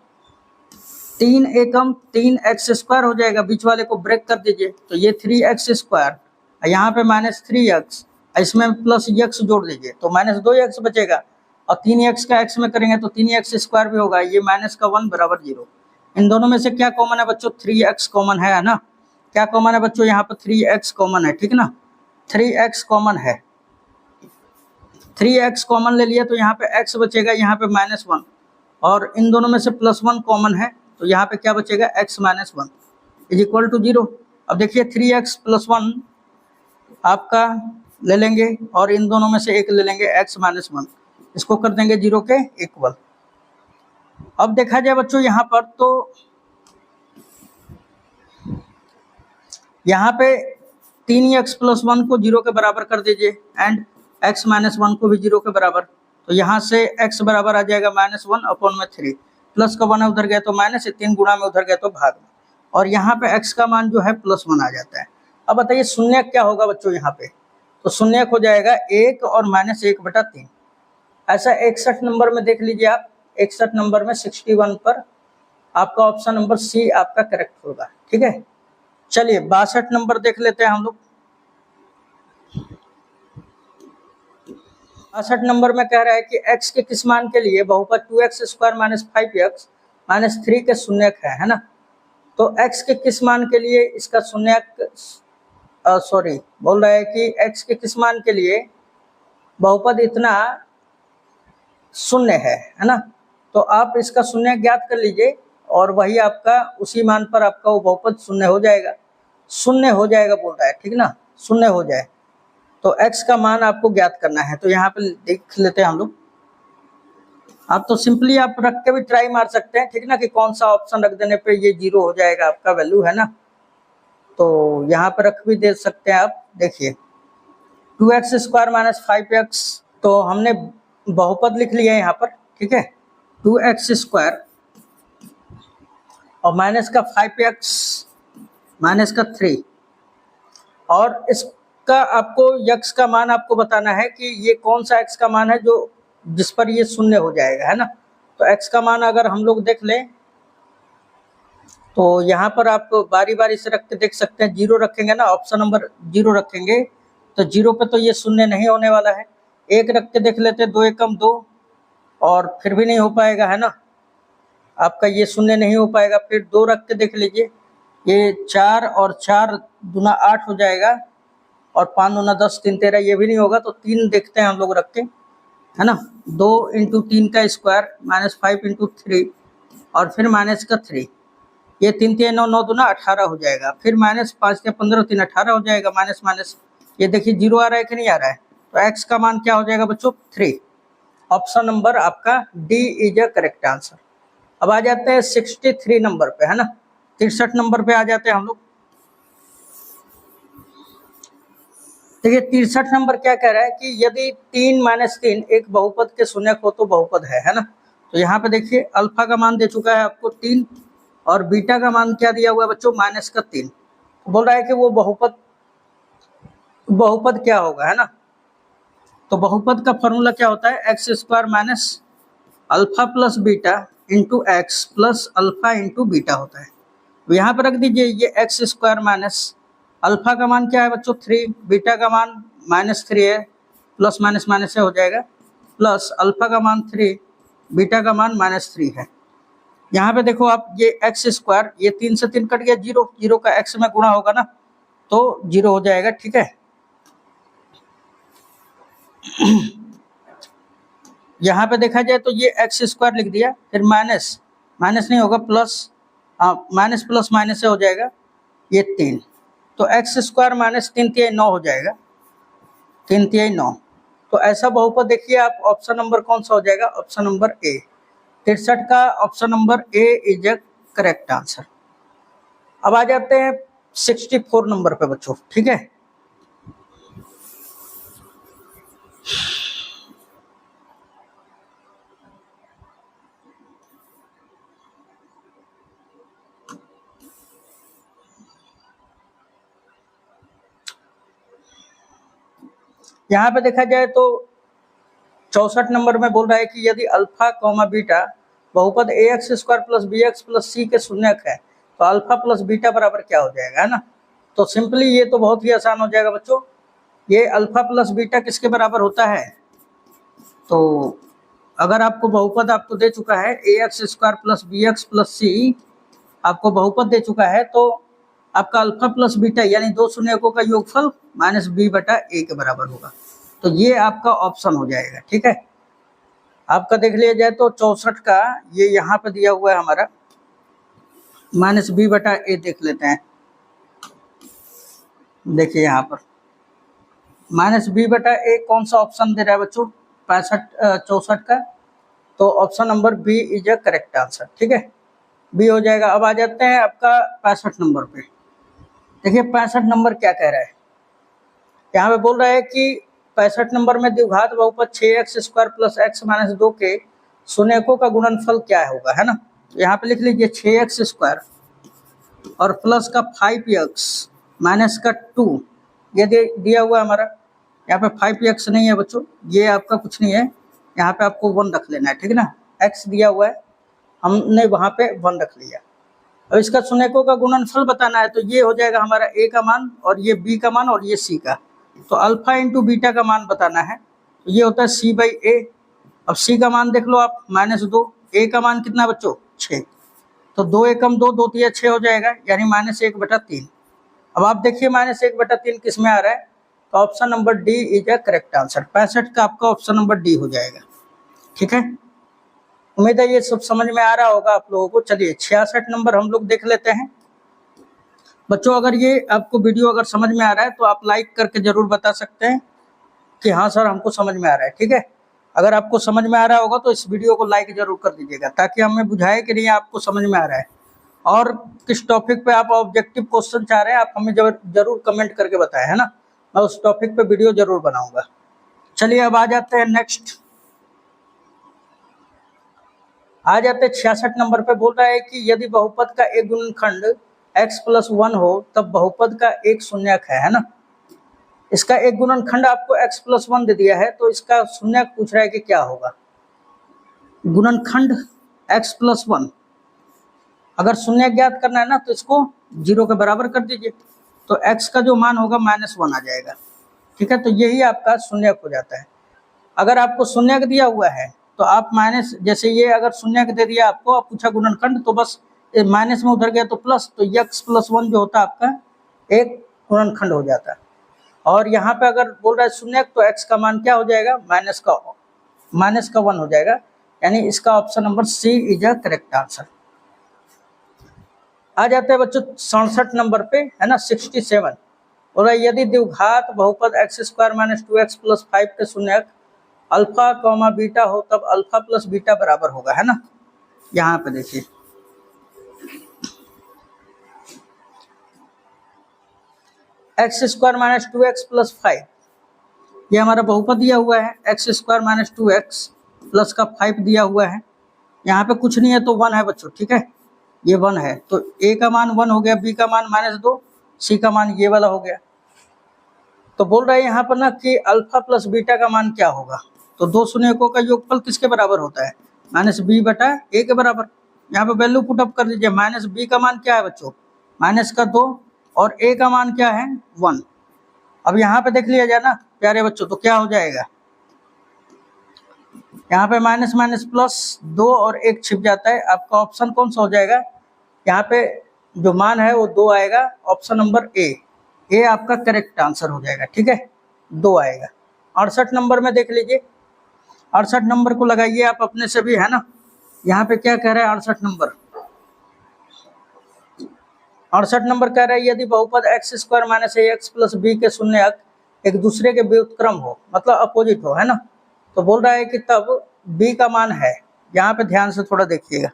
3 एकम 3x स्क्वायर हो जाएगा, बीच वाले को ब्रेक कर दीजिए, तो ये 3x स्क्वायर, यहाँ पे -3x, इसमें प्लस x जोड़ दीजिए तो -2x बचेगा, और 3x का x में करेंगे तो 3x स्क्वायर भी होगा, ये माइनस का 1 बराबर 0। इन दोनों में से क्या कॉमन है बच्चों, 3x कॉमन है ना। क्या कॉमन है बच्चों, यहाँ पर 3x कॉमन है। ठीक ना, 3x कॉमन है, 3x कॉमन ले लिया तो यहाँ पे x बचेगा, यहाँ पे -1, और इन दोनों में से +1 कॉमन है, तो यहाँ पे क्या बचेगा, x minus 1 is equal to 0। अब देखिए 3x + 1 आपका ले लेंगे, और इन दोनों में से एक ले लेंगे, x माइनस 1, इसको कर देंगे 0 के इक्वल। अब देखा जाए बच्चों यहाँ पर, तो यहाँ पे 3x + 1 को 0 के बराबर कर दीजिए, एंड x माइनस 1 को भी 0 के बराबर, तो यहाँ से x बराबर आ जाएगा -1/3, प्लस का 1 उधर गया तो माइनस, 3 गुणा में उधर गया तो भाग में, और यहाँ पे x का मान जो है +1 आ जाता है। अब बताइए शून्य क्या होगा बच्चों यहाँ पे, तो शून्य हो जाएगा 1 और -1/3। ऐसा 61 नंबर में देख लीजिए आप, 61 नंबर में 61 पर आपका ऑप्शन नंबर सी आपका करेक्ट होगा। ठीक है, चलिए 62 नंबर देख लेते हैं हम लोग। 62 नंबर में कह रहा है कि x के किस मान के लिए बहुपद 2x स्क्वायर माइनस 5x -3 के शून्यक है ना। तो x के किस मान के लिए इसका शून्यक सॉरी बोल रहा है कि x के किस मान के लिए बहुपद इतना शून्य है ना। तो आप इसका शून्य ज्ञात कर लीजिए और वही आपका उसी मान पर आपका वो बहुपद शून्य हो जाएगा, शून्य हो जाएगा बोल रहा है, ठीक ना, शून्य हो जाए। तो x का मान आपको ज्ञात करना है। तो यहाँ पे देख लेते हैं हम लोग। आप तो सिंपली आप रख के भी ट्राई मार सकते हैं, ठीक ना, कि कौन सा ऑप्शन रख देने पे ये 0 हो जाएगा आपका वैल्यू, है ना। तो यहाँ पे रख भी दे सकते हैं आप। देखिए 2x² - 5x, तो हमने बहुपद लिख लिया है यहाँ पर, ठीक है। 2x² और माइनस का 5x माइनस का 3, और इसका आपको x का मान आपको बताना है कि ये कौन सा x का मान है जो जिस पर ये शून्य हो जाएगा, है ना। तो x का मान अगर हम लोग देख लें तो यहाँ पर आप बारी बारी से रख के देख सकते हैं। 0 रखेंगे ना, ऑप्शन नंबर 0 रखेंगे तो 0 पे तो ये शून्य नहीं होने वाला है। 1 रख के देख लेते हैं, 2 एकम 2, और फिर भी नहीं हो पाएगा, है ना, आपका ये शून्य नहीं हो पाएगा। फिर 2 रख के देख लीजिए, ये 4 और 4 दूना 8 हो जाएगा, और 5 दूना 10, 3 13, ये भी नहीं होगा। तो 3 देखते हैं हम लोग रख के, है ना। 2 × 3 का स्क्वायर -5 × 3 और फिर माइनस का 3, ये 3 3 9 9 दूना 18 हो जाएगा। फिर -5 के 15 3 18 हो जाएगा, माइनस माइनस ये देखिए 0 आ रहा है कि नहीं आ रहा है। तो x का मान क्या हो जाएगा बच्चों, 3। ऑप्शन नंबर आपका D is a correct answer. अब आ जाते हैं 63 नंबर पे, है ना, 63 नंबर पे आ जाते हैं हम लोग। देखिए 63 नंबर क्या कह रहा है कि यदि 3 - 3 एक बहुपद के शून्यक हो तो बहुपद है ना। तो यहाँ पे देखिए अल्फा का मान दे चुका है आपको 3, और बीटा का मान क्या दिया हुआ है बच्चों, -3। बोल रहा है कि वो बहुपद क्या होगा, है ना। तो बहुपद का फॉर्मूला क्या होता है, x² - alpha plus beta into x plus alpha into beta होता है। तो यहाँ पर रख दीजिए ये x² - अल्फा का मान क्या है बच्चों 3, बीटा का मान -3 है, प्लस माइनस माइनस से हो जाएगा, प्लस अल्फा का मान 3, बीटा का मान -3 है। यहाँ पे देखो आप ये x², ये 3 से 3 कट गया, 0 0 का x में गुणा होगा ना, तो 0 हो जाएगा, ठीक है। यहाँ पे देखा जाए तो ये x² लिख दिया, फिर माइनस माइनस नहीं होगा, प्लस माइनस प्लस माइनस से हो जाएगा ये 3, तो x² - 3 3 9 हो जाएगा, 3 3 9। तो ऐसा बहुपद देखिए आप, ऑप्शन नंबर कौन सा हो जाएगा, ऑप्शन नंबर ए। 63 का option number A is a correct answer. अब आ जाते हैं 64 नंबर पे बच्चों, ठीक है। यहाँ पे देखा जाए तो 64 नंबर में बोल रहा है कि यदि अल्फा कॉमा बीटा बहुपद ax² + bx + c के शून्यक है तो अल्फा प्लस बीटा बराबर क्या हो जाएगा, है ना। तो सिंपली ये तो बहुत ही आसान हो जाएगा बच्चों, ये अल्फा प्लस बीटा किसके बराबर होता है। तो अगर आपको बहुपद आपको दे चुका है ax² + bx + c, आपको बहुपद दे चुका है, तो आपका अल्फा प्लस बीटा यानी दो शून्यकों का योगफल -b/a के बराबर होगा। तो ये आपका ऑप्शन हो जाएगा, ठीक है। आपका देख लिया जाए तो 64 का ये यहाँ पे दिया हुआ है हमारा -b/a, देख लेते हैं। देखिए यहाँ पर -b/a कौन सा ऑप्शन दे रहा है बच्चों, 64 का, तो option number B is a correct answer, ठीक है, बी हो जाएगा। अब आ जाते हैं आपका 65 नंबर पे। देखिए 65 नंबर क्या कह रहा है, यहाँ पे बोल रहा है कि 65 नंबर में द्विघात बहुपद 6x² + x - 2 के शून्यकों का गुणनफल क्या होगा, है ना। यहाँ पे लिख लीजिए 6x² और प्लस का 5x माइनस का 2, ये दिया हुआ है हमारा। यहाँ पे 5x नहीं है बच्चों, ये आपका कुछ नहीं है, यहाँ पे आपको 1 रख लेना है, ठीक है ना। x दिया हुआ है, हमने वहाँ पे 1 रख लिया। अब इसका शून्यकों का गुणनफल बताना है, तो ये हो जाएगा हमारा a का मान, और ये b का मान, और ये c का। तो अल्फा इंटू बीटा का मान बताना है, तो ये होता है c/a। अब c का मान देख लो आप -2, a का मान कितना बच्चों 6। तो 2 एकम 2, 2 तिया 6 हो जाएगा, यानी -1/3। अब आप देखिए -1/3 किस में आ रहा है, तो option number D is a correct answer. 65 का आपका ऑप्शन नंबर डी हो जाएगा। ठीक है, उम्मीद है ये सब समझ में आ रहा होगा आप लोगों को। चलिए 66 नंबर हम लोग देख लेते हैं। बच्चों, अगर ये आपको वीडियो अगर समझ में आ रहा है तो आप लाइक करके जरूर बता सकते हैं कि हाँ सर हमको समझ में आ रहा है। ठीक है, अगर आपको समझ में आ रहा होगा तो इस वीडियो को लाइक जरूर कर दीजिएगा, ताकि हमें बुझाए कि नहीं आपको समझ में आ रहा है, और किस टॉपिक पे आप ऑब्जेक्टिव क्वेश्चन चाह रहे हैं आप हमें जरूर कमेंट करके बताएं, है ना। मैं उस टॉपिक पे वीडियो जरूर बनाऊंगा। चलिए अब आ जाते हैं नेक्स्ट, आ जाते हैं 66 नंबर पे। बोल रहा है कि यदि बहुपद का एक गुणनखंड x+1 हो तब बहुपद का एक शून्यक है ना। इसका एक गुणनखंड आपको x+1 दे दिया है, तो इसका शून्यक पूछ रहा है कि क्या होगा। गुणनखंड x+1, अगर शून्य ज्ञात करना है ना तो इसको 0 के बराबर कर दीजिए, तो x का जो मान होगा -1 आ जाएगा। ठीक है, तो यही आपका शून्यक हो जाता है। अगर आपको शून्यक दिया हुआ है तो आप माइनस, जैसे ये अगर शून्यक दे दिया आपको, आप पूछा गुणनखंड, तो बस माइनस में उधर गया तो प्लस, तो x+1 जो होता है आपका एक गुणनखंड हो जाता है। और यहाँ पे अगर बोल रहा है शून्यक, तो x का मान क्या हो जाएगा, -1 हो जाएगा, यानी इसका option number C is a correct answer. आ जाते हैं बच्चों 67 नंबर पे, है ना, 67। बोल रहा है यदि द्विघात बहुपद x² - 2x + 5 के शून्यक अल्फा कॉमा बीटा हो तब अल्फा प्लस बीटा बराबर होगा, है ना। यहाँ पे देखिए x² - 2x + 5, ये हमारा बहुपद दिया हुआ है। x² - 2x प्लस का 5 दिया हुआ है। यहाँ पे कुछ नहीं है तो 1 है बच्चों। ठीक है, ये 1 है, तो a का मान 1 हो गया, b का मान -2, c का मान ये वाला हो गया। तो बोल रहा है यहाँ पर ना कि अल्फा प्लस बीटा का मान क्या होगा, तो दो शून्यकों का योगफल किसके बराबर होता है, -b/a के बराबर। यहाँ पे वैल्यू पुट अप कर दीजिए। -b का मान क्या है बच्चों, -2, और a का मान क्या है, 1। अब यहाँ पे देख लिया जाए ना प्यारे बच्चों, तो क्या हो जाएगा, यहाँ पे माइनस माइनस प्लस 2 और 1 छिप जाता है। आपका ऑप्शन कौन सा हो जाएगा, यहाँ पे जो मान है वो 2 आएगा, ऑप्शन नंबर ए आपका करेक्ट आंसर हो जाएगा। ठीक है, 2 आएगा। 68 नंबर में देख लीजिए, 68 नंबर को लगाइए आप अपने से भी, है ना। यहाँ पे क्या कह रहा है 68 नंबर, 68 नंबर कह रहा है यदि बहुपद x² - ax + b के शून्यक एक दूसरे के व्युत्क्रम हो, मतलब अपोजिट हो, है ना। तो बोल रहा है कि तब b का मान है, यहाँ पे ध्यान से थोड़ा देखिएगा,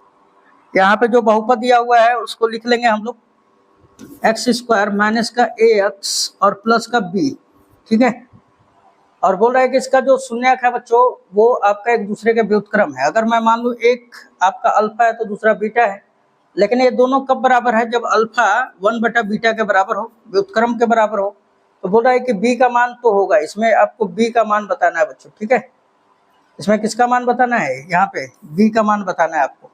यहाँ पे जो बहुपद दिया हुआ है उसको लिख लेंगे हम लोग, x² माइनस का ax और प्लस का b। ठीक है, और बोल रहा है कि इसका जो शून्यक है बच्चों वो आपका एक दूसरे के व्युत्क्रम है। अगर मैं मान लूँ एक आपका अल्फा है तो दूसरा बीटा है, लेकिन ये दोनों कब बराबर है, जब अल्फा 1/बीटा के बराबर हो, व्युत्क्रम के बराबर हो। तो बोल रहा है कि बी का मान तो होगा, इसमें आपको बी का मान बताना है बच्चों। ठीक है, इसमें किसका मान बताना है, यहाँ पे बी का मान बताना है आपको।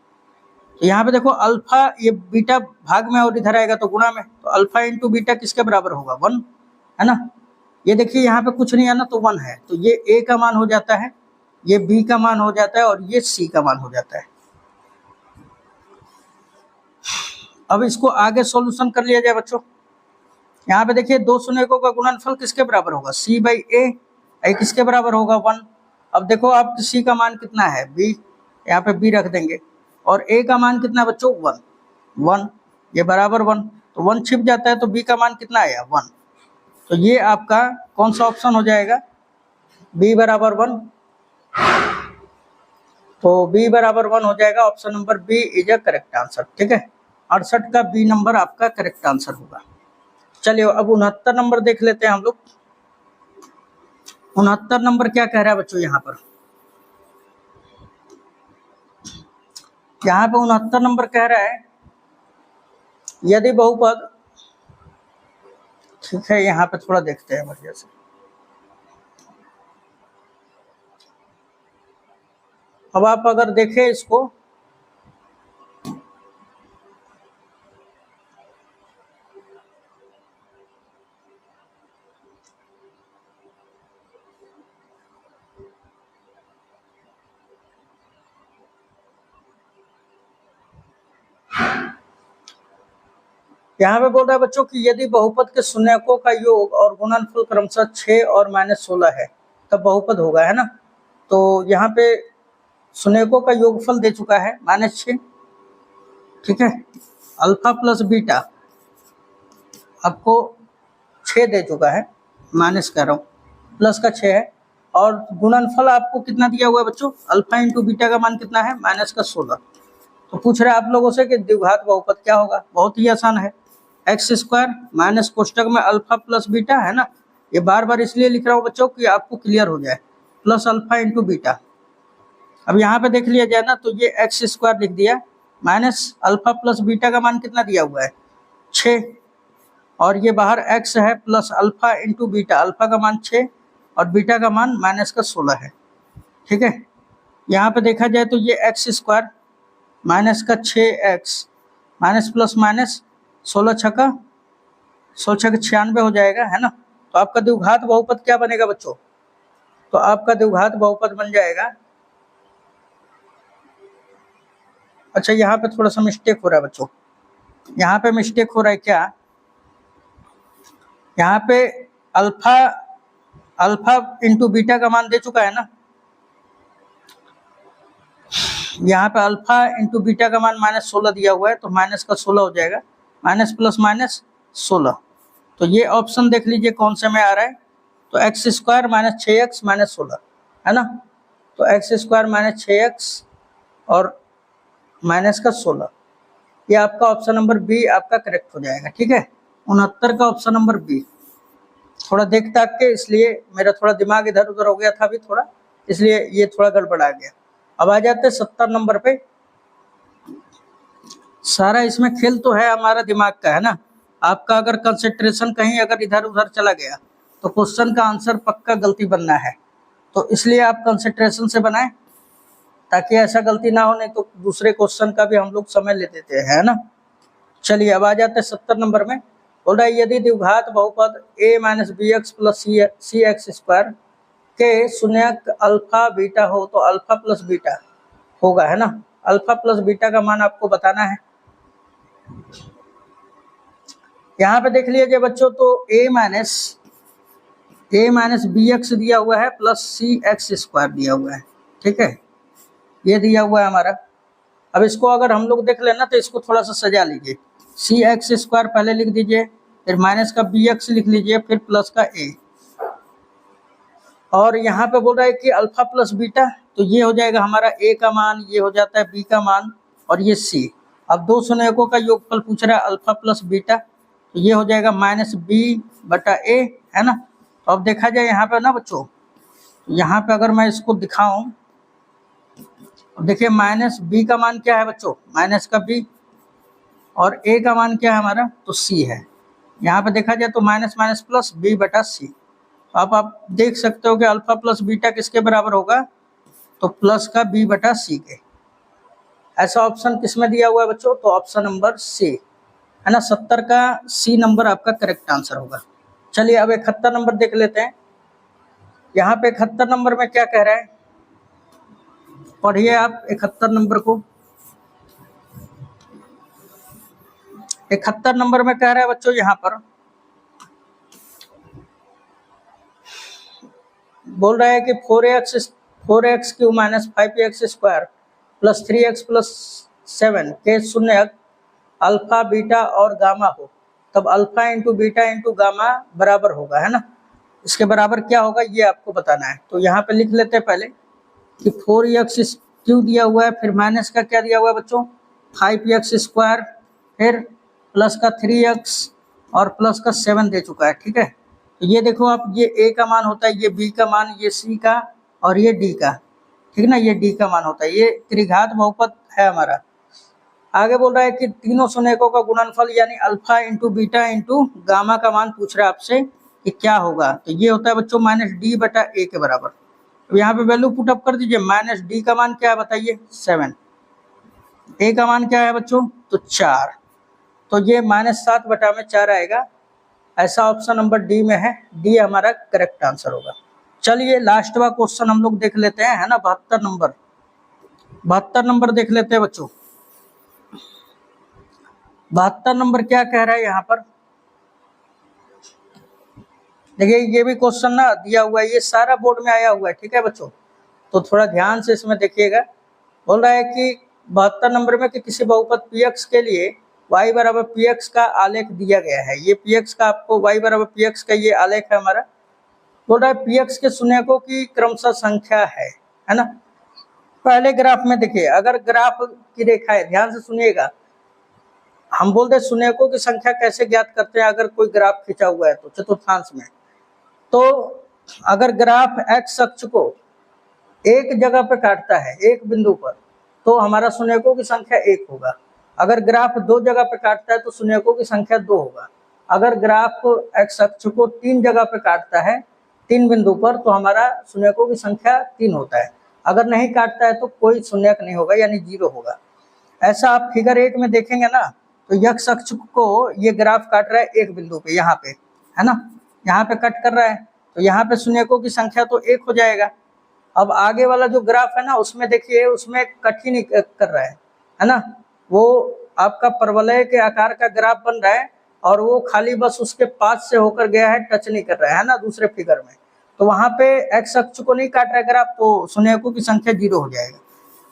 तो यहाँ पे देखो अल्फा, ये बीटा भाग में और इधर आएगा तो गुणा में, तो अल्फा इंटू बीटा किसके बराबर होगा, 1, है ना। ये देखिए यहाँ पे कुछ नहीं है ना, तो 1 है, तो ये ए का मान हो जाता है, ये बी का मान हो जाता है, और ये सी का मान हो जाता है। अब इसको आगे सॉल्यूशन कर लिया जाए बच्चों। यहाँ पे देखिए दो शून्यकों का गुणनफल किसके बराबर होगा, c/a, किसके बराबर होगा, 1। अब देखो आप c का मान कितना है, b, यहाँ पे b रख देंगे, और a का मान कितना है बच्चों, 1, ये बराबर 1, तो 1 छिप जाता है, तो b का मान कितना आया, 1। तो ये आपका कौन सा ऑप्शन हो जाएगा, b बराबर 1। तो b बराबर 1 हो जाएगा, option number B is a correct answer. ठीक है, 68 का बी नंबर आपका करेक्ट आंसर होगा। चलिए अब 69 नंबर देख लेते हैं हम लोग। 69 नंबर क्या कह रहा है बच्चों, यहाँ पर, यहाँ पे 69 नंबर कह रहा है यदि बहुपद, ठीक है यहाँ पे थोड़ा देखते हैं बढ़िया से। अब आप अगर देखें इसको, यहाँ पे बोल रहा है बच्चों कि यदि बहुपद के शून्यकों का योग और गुणनफल क्रमशः 6 और -16 है तब बहुपद होगा, है ना। तो यहाँ पे शून्यकों का योगफल दे चुका है -6, ठीक है। अल्फा प्लस बीटा आपको 6 दे चुका है, माइनस कर रहा हूँ, प्लस का 6 है। और गुणनफल आपको कितना दिया हुआ है बच्चों, अल्फा इंटू बीटा का मान कितना है, -16। तो पूछ रहे हैं आप लोगों से कि द्विघात बहुपद क्या होगा। बहुत ही आसान है, x² माइनस कोष्टक में अल्फा प्लस बीटा, है ना। ये बार बार इसलिए लिख रहा हूँ बच्चों कि आपको क्लियर हो जाए, प्लस अल्फा इंटू बीटा। अब यहाँ पे देख लिया जाए ना, तो ये x² लिख दिया, माइनस अल्फा प्लस बीटा का मान कितना दिया हुआ है 6, और ये बाहर x है, plus alpha into beta, alpha का मान 6 और बीटा का मान -16 है, ठीक है। यहाँ पे देखा जाए तो ये x² माइनस का 6x माइनस प्लस माइनस 16 छक्का 96 हो जाएगा, है ना। तो आपका द्विघात बहुपद क्या बनेगा बच्चों, तो आपका द्विघात बहुपद बन जाएगा, अच्छा यहाँ पे थोड़ा सा मिस्टेक हो रहा है बच्चों, यहाँ पे मिस्टेक हो रहा है क्या, यहाँ पे अल्फा इंटू बीटा का मान दे चुका है ना, यहाँ पे अल्फा इंटू बीटा का मान -16 दिया हुआ है, तो माइनस का 16 हो जाएगा, माइनस प्लस माइनस 16। तो ये ऑप्शन देख लीजिए कौन से में आ रहा है, तो x² माइनस 6x माइनस 16, है ना। तो x² माइनस 6x और माइनस का 16, ये आपका ऑप्शन नंबर बी आपका करेक्ट हो जाएगा, ठीक है। 69 का ऑप्शन नंबर बी। थोड़ा देख ताक के, इसलिए मेरा थोड़ा दिमाग इधर उधर हो गया था अभी थोड़ा, इसलिए ये थोड़ा गड़बड़ा गया। अब आ जाते हैं 70 नंबर पे। सारा इसमें खेल तो है हमारा दिमाग का, है ना। आपका अगर कंसंट्रेशन कहीं अगर इधर उधर चला गया तो क्वेश्चन का आंसर पक्का गलती बनना है, तो इसलिए आप कंसंट्रेशन से बनाएं ताकि ऐसा गलती ना हो, नहीं तो दूसरे क्वेश्चन का भी हम लोग समय ले देते हैं, है ना। चलिए अब आ जाते हैं 70 नंबर में। बोल रहा है यदि द्विघात बहुपद a minus bx plus cx² के शून्यक अल्फा बीटा हो तो अल्फा प्लस बीटा होगा, है ना। अल्फा प्लस बीटा का मान आपको बताना है। यहाँ पे देख लीजिए बच्चों, तो a माइनस bx दिया हुआ है प्लस cx² दिया हुआ है, ठीक है, ये दिया हुआ है हमारा। अब इसको अगर हम लोग देख लेना तो इसको थोड़ा सा सजा लीजिए, cx² पहले लिख दीजिए, फिर माइनस का bx लिख लीजिए, फिर प्लस का a, और यहाँ पे बोल रहा है कि अल्फा प्लस बीटा, तो ये हो जाएगा हमारा a का मान, ये हो जाता है b का मान और ये c। अब दो शून्यकों का योगफल पूछ रहा है अल्फा प्लस बीटा, तो ये हो जाएगा -b/a, है ना। तो अब देखा जाए यहाँ पे ना बच्चों, यहाँ पे अगर मैं इसको दिखाऊं, देखिए -b का मान क्या है बच्चों, माइनस का b, और a का मान क्या है हमारा, तो c है। यहाँ पे देखा जाए तो माइनस माइनस प्लस b/c। अब आप देख सकते हो कि अल्फा प्लस बीटा किसके बराबर होगा, तो प्लस का b/c के। ऐसा ऑप्शन किसमें दिया हुआ है बच्चों, तो ऑप्शन नंबर सी, है ना। 70 का सी नंबर आपका करेक्ट आंसर होगा। चलिए अब 71 नंबर देख लेते हैं। यहाँ पे 71 नंबर में क्या कह रहा है, पढ़िए आप 71 नंबर को। 71 नंबर में कह रहा है बच्चों, यहाँ पर बोल रहा है कि 4x³ minus 5x² plus 3x plus 7 के शून्यक अल्फा बीटा और गामा हो तब alpha into beta into gamma बराबर होगा, है ना। इसके बराबर क्या होगा ये आपको बताना है। तो यहाँ पे लिख लेते हैं पहले कि 4x³ दिया हुआ है, फिर माइनस का क्या दिया हुआ है बच्चों 5x², फिर प्लस का 3x और प्लस का 7 दे चुका है, ठीक है। तो ये देखो आप, ये a का मान होता है, ये b का मान, ये c का और ये d का, ठीक ना, ये d का मान होता है। ये त्रिघात बहुपद है हमारा। आगे बोल रहा है कि तीनों शून्यकों का गुणनफल यानी alpha into beta into gamma का मान पूछ रहा है आपसे कि क्या होगा, तो ये होता है बच्चों -d/a के बराबर। तो यहाँ पे वैल्यू पुट अप कर दीजिए। -d का मान क्या है बताइए 7, a का मान क्या है बच्चों तो 4, तो ये -7/4 आएगा। ऐसा ऑप्शन नंबर डी में है, डी हमारा करेक्ट आंसर होगा। चलिए लास्ट वाला क्वेश्चन हम लोग देख लेते हैं, है ना। 72 नंबर देख लेते हैं बच्चों। 72 नंबर क्या कह रहा है यहाँ पर, देखिए ये भी क्वेश्चन ना दिया हुआ है, ये सारा बोर्ड में आया हुआ है, ठीक है बच्चों, तो थोड़ा ध्यान से इसमें देखिएगा। बोल रहा है कि 72 नंबर में कि किसी बहुपद px के लिए y बराबर px का आलेख दिया गया है। ये px का आपको y बराबर px का ये आलेख है हमारा। बोल रहा है px के शून्यकों की क्रमशः संख्या है ना। पहले ग्राफ में देखिए, अगर ग्राफ की रेखा है, ध्यान से सुनिएगा, हम बोलते हैं शून्यकों की संख्या कैसे ज्ञात करते हैं अगर कोई ग्राफ खींचा हुआ है तो चतुर्थांश में। तो अगर ग्राफ x अक्ष को एक जगह पर काटता है, एक बिंदु पर, तो हमारा शून्यकों की संख्या 1 होगा। अगर ग्राफ 2 जगह पर काटता है तो शून्यकों की संख्या 2 होगा। अगर ग्राफ x अक्ष को 3 जगह पर काटता है, 3 बिंदु पर, तो हमारा शून्यकों की संख्या 3 होता है। अगर नहीं काटता है तो कोई शून्यक नहीं होगा, यानी 0 होगा। ऐसा आप फिगर 1 में देखेंगे ना, तो x अक्ष को ये ग्राफ काट रहा है एक बिंदु पे, यहाँ पे है ना, यहाँ पे कट कर रहा है, तो यहाँ पे शून्यकों की संख्या तो 1 हो जाएगा। अब आगे वाला जो ग्राफ है ना, उसमें देखिए, उसमें कट ही नहीं कर रहा है ना, वो आपका परवलय के आकार का ग्राफ बन रहा है और वो खाली बस उसके पास से होकर गया है, टच नहीं कर रहा है ना दूसरे फिगर में। तो वहां पे x अक्ष को नहीं काट रहा है ग्राफ, तो शून्यकों की संख्या 0 हो जाएगा।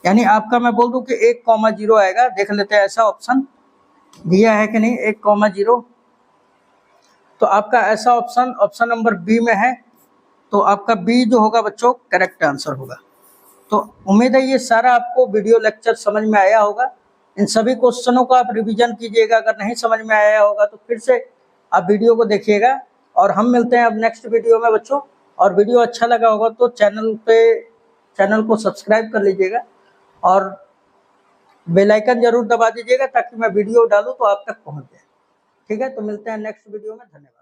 यानी आपका मैं बोल दूं कि 1,0 आएगा। देख लेते हैं ऐसा ऑप्शन दिया है कि नहीं, 1,0। तो आपका ऐसा ऑप्शन नंबर बी में है, तो आपका बी जो होगा बच्चों करेक्ट आंसर होगा। तो उम्मीद है ये सारा आपको वीडियो लेक्चर समझ में आया होगा। इन सभी क्वेश्चनों को आप रिवीजन कीजिएगा। अगर नहीं समझ में आया होगा तो फिर से आप वीडियो को देखिएगा, और हम मिलते हैं अब नेक्स्ट वीडियो में बच्चों। और वीडियो अच्छा लगा होगा तो चैनल को सब्सक्राइब कर लीजिएगा और बेल आइकन जरूर दबा दीजिएगा, ताकि मैं वीडियो डालूँ तो आप तक पहुँच जाए। ठीक है, तो मिलते हैं नेक्स्ट वीडियो में। धन्यवाद।